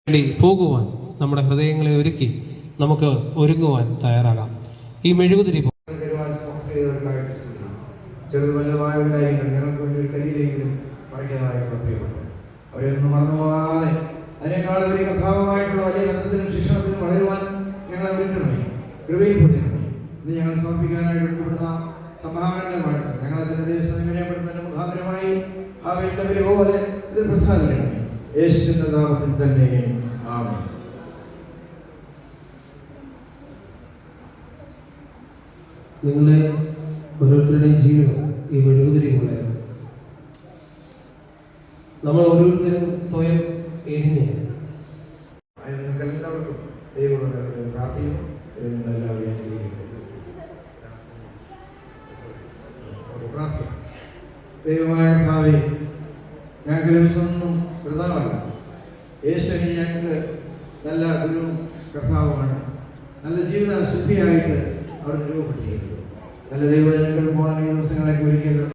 വേണ്ടി പോകുവാൻ നമ്മുടെ ഹൃദയങ്ങളെ ഒരുക്കി നമുക്ക് ഒരുങ്ങുവാൻ തയ്യാറാകാം. ഈ മെഴുകുതിരി ചെറുത് വലുതുമായ ഒരു കാര്യങ്ങൾ ഞങ്ങൾക്ക് വേണ്ടി ഒരു കരിയിലെങ്കിലും പറയുന്നതായിട്ടുള്ള പ്രിയപ്പെട്ടു അവരെയൊന്നും മറന്നുപോകാതെ അതിനേക്കാൾ വലിയ കഥാവുമായിട്ടുള്ള വലിയ ബന്ധത്തിനും ശിക്ഷണത്തിനും വളരുവാൻ ഞങ്ങളെ ഒരുക്കണമേ, കൃപയും പൊതുക്കണമേ. ഇന്ന് ഞങ്ങൾ സമർപ്പിക്കാനായിട്ട് എടുക്കപ്പെടുന്ന സംഭാവനകളെ മാറ്റുന്നു. ഞങ്ങളെ തന്നെ ദൈവസ്ഥനെ വിനയപ്പെടുന്നതിന് മുഖാന്തരമായി ആ വലിയ പോലെ ഇത് പ്രസാദിക്കണമേ. യേശുവിന്റെ നാമത്തിൽ തന്നെ ആമേൻ. നിങ്ങളെ ഓരോരുത്തരുടെയും ജീവിതം ഈ മെഴുകുതിരി പോലെയാണ്. നമ്മൾ ഓരോരുത്തരും സ്വയം എരിഞ്ഞ് എല്ലാവർക്കും ദൈവത്തോട് പ്രാർത്ഥിക്കുന്നു. ദൈവമായ കർത്താവേ, ഞങ്ങൾക്ക് ലഭിച്ചതൊന്നും വൃഥാവല്ല. യേശുവിനെ ഞങ്ങൾക്ക് നല്ല ഒരു കർത്താവുമാണ്. നല്ല ജീവിത ശുദ്ധിയായിട്ട് അവിടെ രൂപപ്പെട്ടിരിക്കുന്നത്. നല്ല ദൈവജനങ്ങൾ പോകാൻ ഈ ദിവസങ്ങളൊക്കെ ഒരിക്കലും